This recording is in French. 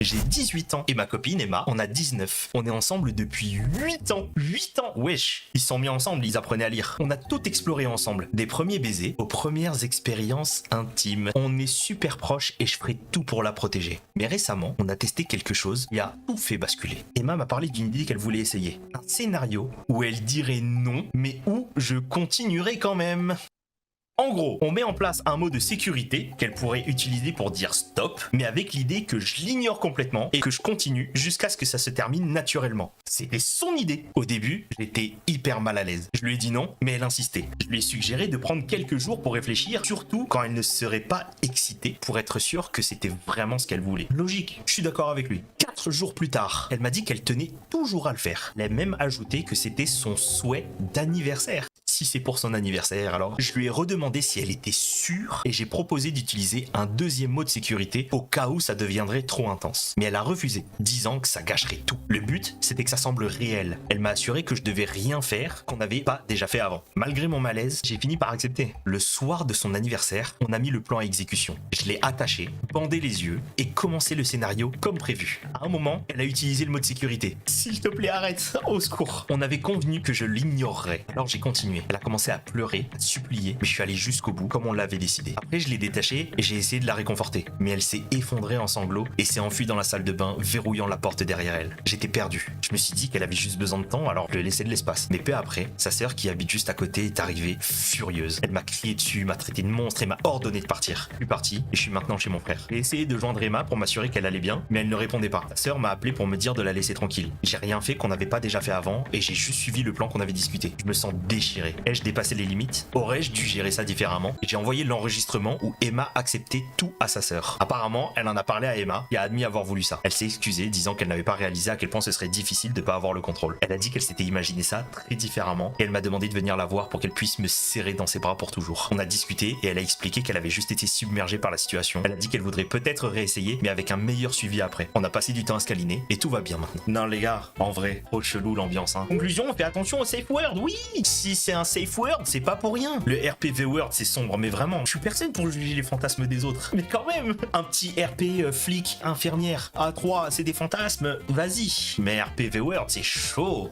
J'ai 18 ans et ma copine Emma en a 19. On est ensemble depuis 8 ans. 8 ans, wesh. Ils se sont mis ensemble, ils apprenaient à lire. On a tout exploré ensemble. Des premiers baisers aux premières expériences intimes. On est super proches et je ferai tout pour la protéger. Mais récemment, on a testé quelque chose qui a tout fait basculer. Emma m'a parlé d'une idée qu'elle voulait essayer. Un scénario où elle dirait non, mais où je continuerai quand même. En gros, on met en place un mot de sécurité qu'elle pourrait utiliser pour dire stop, mais avec l'idée que je l'ignore complètement et que je continue jusqu'à ce que ça se termine naturellement. C'était son idée. Au début, j'étais hyper mal à l'aise. Je lui ai dit non, mais elle insistait. Je lui ai suggéré de prendre quelques jours pour réfléchir, surtout quand elle ne serait pas excitée, pour être sûre que c'était vraiment ce qu'elle voulait. Logique, je suis d'accord avec lui. 4 jours plus tard, elle m'a dit qu'elle tenait toujours à le faire. Elle a même ajouté que c'était son souhait d'anniversaire. Si c'est pour son anniversaire, alors je lui ai redemandé si elle était sûre et j'ai proposé d'utiliser un deuxième mot de sécurité au cas où ça deviendrait trop intense. Mais elle a refusé, disant que ça gâcherait tout. Le but, c'était que ça semble réel. Elle m'a assuré que je devais rien faire qu'on n'avait pas déjà fait avant. Malgré mon malaise, j'ai fini par accepter. Le soir de son anniversaire, on a mis le plan à exécution. Je l'ai attaché, bandé les yeux et commencé le scénario comme prévu. À un moment, elle a utilisé le mot de sécurité. S'il te plaît, arrête, au secours. On avait convenu que je l'ignorerais. Alors j'ai continué. Elle a commencé à pleurer, à supplier, mais je suis allé jusqu'au bout, comme on l'avait décidé. Après, je l'ai détachée et j'ai essayé de la réconforter. Mais elle s'est effondrée en sanglots et s'est enfuie dans la salle de bain, verrouillant la porte derrière elle. J'étais perdu. Je me suis dit qu'elle avait juste besoin de temps, alors je lui ai laissé de l'espace. Mais peu après, sa sœur, qui habite juste à côté, est arrivée furieuse. Elle m'a crié dessus, m'a traité de monstre et m'a ordonné de partir. Je suis parti et je suis maintenant chez mon frère. J'ai essayé de joindre Emma pour m'assurer qu'elle allait bien, mais elle ne répondait pas. Sa sœur m'a appelé pour me dire de la laisser tranquille. J'ai rien fait qu'on n'avait pas déjà fait avant et j'ai juste suivi le plan qu'on avait discuté. Je me sens déchiré. Ai-je dépassé les limites? Aurais-je dû gérer ça différemment? J'ai envoyé l'enregistrement où Emma acceptait tout à sa sœur. Apparemment, elle en a parlé à Emma et a admis avoir voulu ça. Elle s'est excusée, disant qu'elle n'avait pas réalisé à quel point ce serait difficile de pas avoir le contrôle. Elle a dit qu'elle s'était imaginé ça très différemment et elle m'a demandé de venir la voir pour qu'elle puisse me serrer dans ses bras pour toujours. On a discuté et elle a expliqué qu'elle avait juste été submergée par la situation. Elle a dit qu'elle voudrait peut-être réessayer, mais avec un meilleur suivi après. On a passé du temps à se câliner et tout va bien maintenant. Non les gars, en vrai, trop chelou l'ambiance. Conclusion, on fait attention au safe word, oui. Si c'est un safe word, c'est pas pour rien. Le RPV word, c'est sombre, mais vraiment, je suis personne pour juger les fantasmes des autres. Mais quand même, un petit RP flic, infirmière, A3, c'est des fantasmes, vas-y. Mais RPV word, c'est chaud.